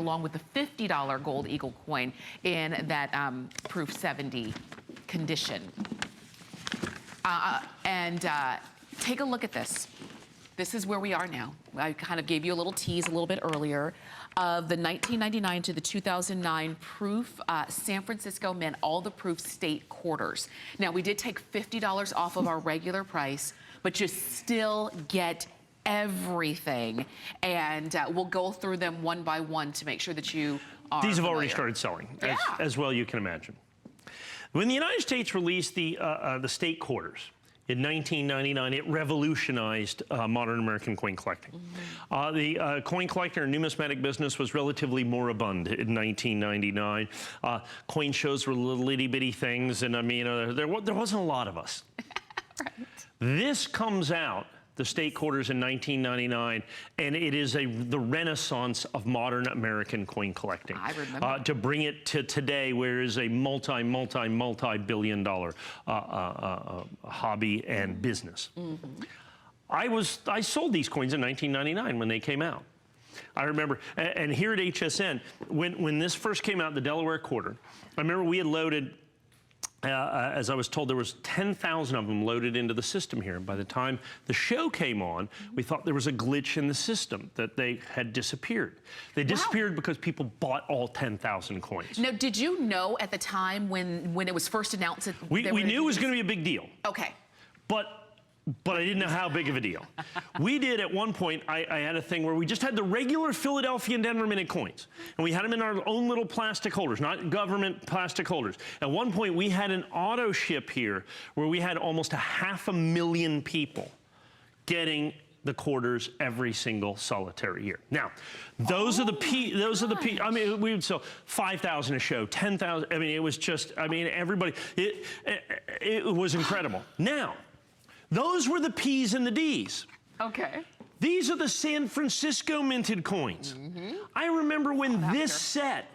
along with the $50 gold eagle coin in that proof 70 condition. Take a look at this. This is where we are now. I kind of gave you a little tease a little bit earlier of the 1999 to the 2009 proof San Francisco Mint, all the proof state quarters. Now, we did take $50 off of our regular price, but you still get everything. And we'll go through them one by one to make sure that you are These have familiar. already started selling, Yeah. as well you can imagine. When the United States released the state quarters, in 1999, it revolutionized modern American coin collecting. The coin collector and numismatic business was relatively moribund in 1999. Coin shows were little itty-bitty things, and I mean, there wasn't a lot of us. Right. This comes out, the state quarters in 1999, and it is the renaissance of modern American coin collecting. I remember. To bring it to today, where it is a multi-billion dollar hobby and business. I sold these coins in 1999 when they came out. I remember, and here at HSN, when this first came out, the Delaware quarter, I remember we had loaded, as I was told, there was 10,000 of them loaded into the system here. And by the time the show came on, we thought there was a glitch in the system, that they had disappeared. They disappeared because people bought all 10,000 coins. Now, did you know at the time when it was first announced that we knew it was going to be a big deal. Okay. But I didn't know how big of a deal. We did at one point, I had a thing where we just had the regular Philadelphia and Denver minted coins. And we had them in our own little plastic holders, not government plastic holders. At one point, we had an auto ship here where we had almost 500,000 people getting the quarters every single solitary year. Now, those are the I mean, we would sell 5,000 a show, 10,000. I mean, it was just, I mean, everybody, it was incredible. Now, those were the P's and the D's. Okay. These are the San Francisco minted coins. I remember when this set,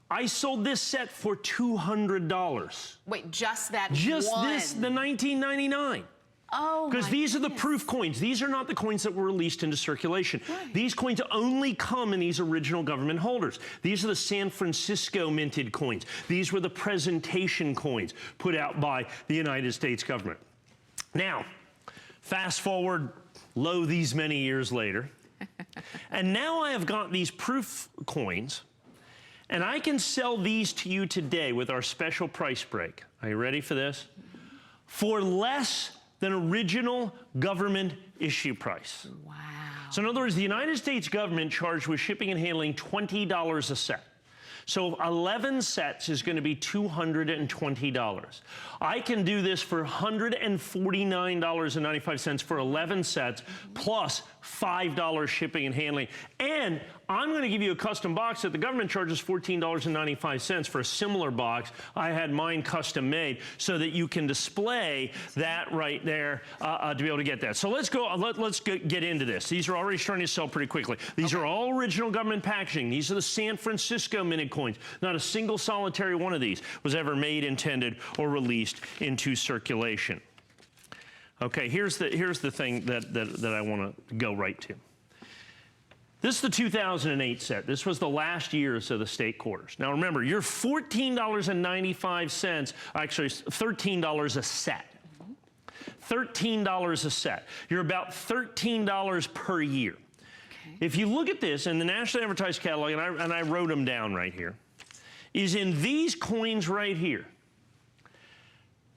I sold this set for $200. Wait, just that Just one? this, the 1999. Oh, because these are the proof coins. These are not the coins that were released into circulation. Right. These coins only come in these original government holders. These are the San Francisco minted coins. These were the presentation coins put out by the United States government. Now, fast forward these many years later, and now I have got these proof coins, and I can sell these to you today with our special price break. Are you ready for this? For less than original government issue price. Wow. So in other words, the United States government charged with shipping and handling $20 a set. So 11 sets is going to be $220. I can do this for $149.95 for 11 sets, plus $5 shipping and handling. And I'm going to give you a custom box that the government charges $14.95 for a similar box. I had mine custom made so that you can display that right there to be able to get that. So let's go. Let's get into this. These are already starting to sell pretty quickly. These are all original government packaging. These are the San Francisco minted coins. Not a single solitary one of these was ever made, intended, or released into circulation. Okay, here's the thing that I want to go right to. This is the 2008 set. This was the last years of the state quarters. Now remember, you're $14.95, actually $13 a set. $13 a set. You're about $13 per year. Okay. If you look at this in the National Advertised Catalog, and I wrote them down right here, is in these coins right here,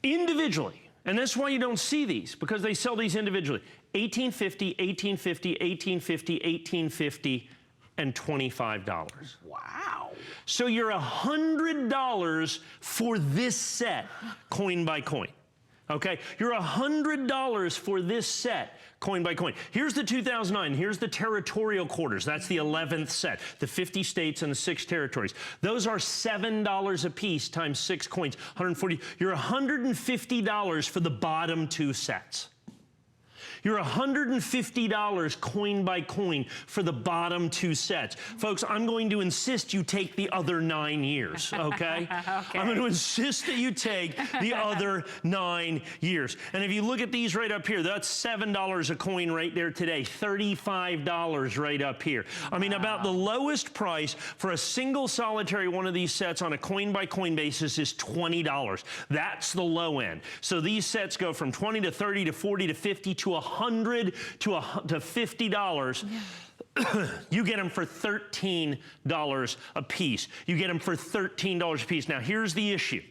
individually. And that's why you don't see these, because they sell these individually. 1850, 1850, 1850, 1850, and $25. Wow. So you're $100 for this set, coin by coin. Okay? You're $100 for this set, coin by coin. Here's the 2009. Here's the territorial quarters. That's the 11th set, the 50 states and the 6 territories. Those are $7 a piece times 6 coins, 140. You're $150 for the bottom 2 sets. You're $150 coin by coin for the bottom 2 sets. Folks, I'm going to insist you take the other 9 years, okay? Okay. I'm going to insist that you take the other 9 years. And if you look at these right up here, that's $7 a coin right there today, $35 right up here. I mean, about the lowest price for a single solitary one of these sets on a coin-by-coin basis is $20. That's the low end. So these sets go from $20 to $30 to $40 to $50 to $100 to $50. Yeah. You get them for $13 a piece. You get them for $13 a piece. Now, here's the issue.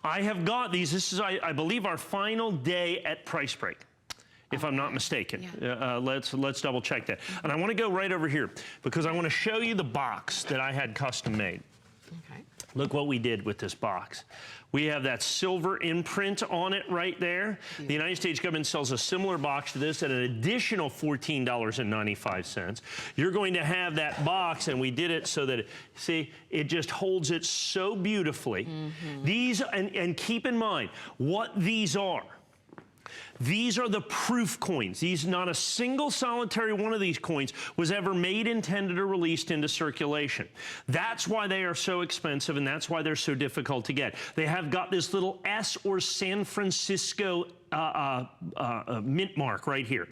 I have got these. This is, I believe, our final day at Price Break, if I'm not mistaken. Yeah. Let's double check that. And I want to go right over here because I want to show you the box that I had custom made. Okay. Look what we did with this box. We have that silver imprint on it right there. Yeah. The United States government sells a similar box to this at an additional $14.95. You're going to have that box, and we did it so that, see, it just holds it so beautifully. Mm-hmm. These, and keep in mind what these are. These are the proof coins. These, not a single solitary one of these coins was ever made, intended, or released into circulation. That's why they are so expensive, and that's why they're so difficult to get. They have got this little S or San Francisco mint mark right here.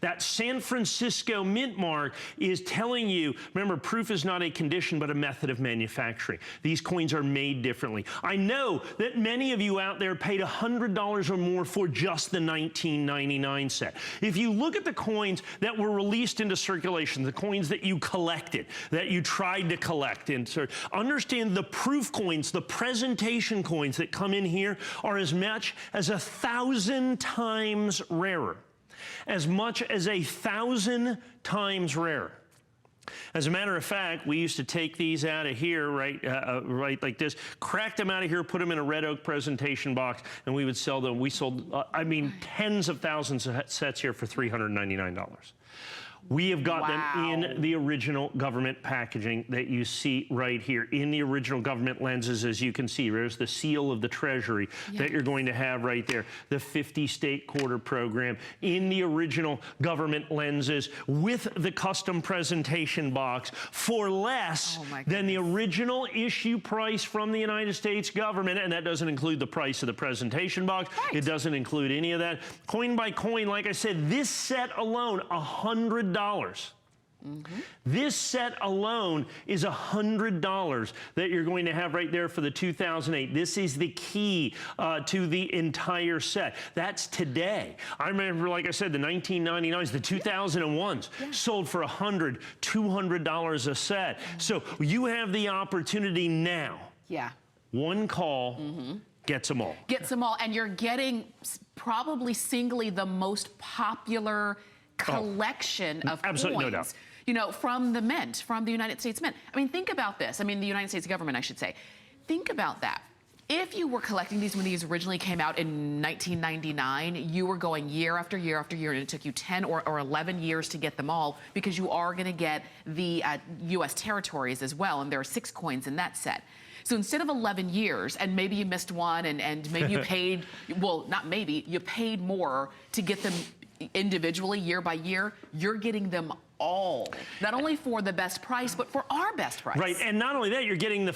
That San Francisco mint mark is telling you, remember, proof is not a condition but a method of manufacturing. These coins are made differently. I know that many of you out there paid $100 or more for just the 1999 set. If you look at the coins that were released into circulation, the coins that you collected, that you tried to collect, understand the proof coins, the presentation coins that come in here are as much as 1,000 times rarer. As much as 1,000 times rarer. As a matter of fact, we used to take these out of here, right like this, crack them out of here, put them in a red oak presentation box, and we would sell them. We sold, I mean, tens of thousands of sets here for $399. We have got them in the original government packaging that you see right here, in the original government lenses, as you can see. There's the seal of the Treasury that you're going to have right there, the 50-state quarter program, in the original government lenses with the custom presentation box for less than the original issue price from the United States government, and that doesn't include the price of the presentation box. Right. It doesn't include any of that. Coin by coin, like I said, this set alone, $100. Mm-hmm. This set alone is $100 that you're going to have right there for the 2008. This is the key to the entire set. That's today. I remember, like I said, the 1999s, the 2001s sold for $100, $200 a set. Mm-hmm. So you have the opportunity now. Yeah. One call. Mm-hmm. Gets them all. Gets them all. And you're getting probably singly the most popular collection of absolutely coins, no doubt. You know, from the mint, from the United States Mint. I mean, think about this. I mean, the United States government, I should say. Think about that. If you were collecting these when these originally came out in 1999, you were going year after year after year, and it took you 10 or 11 years to get them all, because you are going to get the U.S. territories as well, and there are 6 coins in that set. So instead of 11 years, and maybe you missed one, and maybe you paid, well, not maybe, you paid more to get them individually, year by year, you're getting them all, not only for the best price, but for our best price. Right, and not only that, you're getting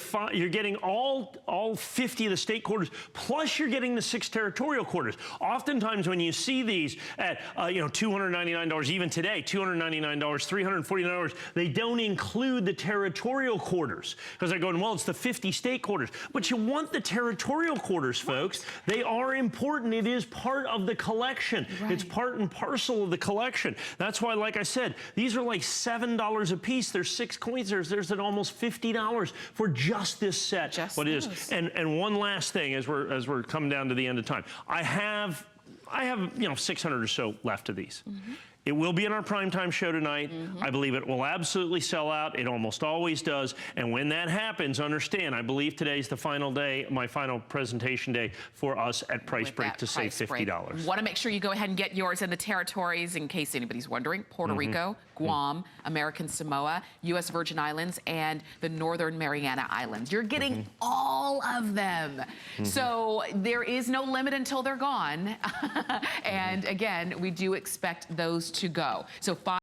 all 50 of the state quarters, plus you're getting the 6 territorial quarters. Oftentimes, when you see these at $299, even today, $299, $349, they don't include the territorial quarters because they're going, well, it's the 50 state quarters. But you want the territorial quarters, folks. They are important. It is part of the collection. Right. It's part and parcel of the collection. That's why, like I said, these are like $7 a piece. There's 6 coins. There's at almost $50 for just this set. Just what it is. And one last thing, as we're coming down to the end of time, I have 600 or so left of these. Mm-hmm. It will be in our primetime show tonight. I believe it will absolutely sell out. It almost always does. And when that happens, understand, I believe today's the final day, my final presentation day for us at Price Break to save $50. Want to make sure you go ahead and get yours in the territories in case anybody's wondering. Puerto Rico, Guam, American Samoa, U.S. Virgin Islands, and the Northern Mariana Islands. You're getting all of them. So there is no limit until they're gone. And again, we do expect those to go. So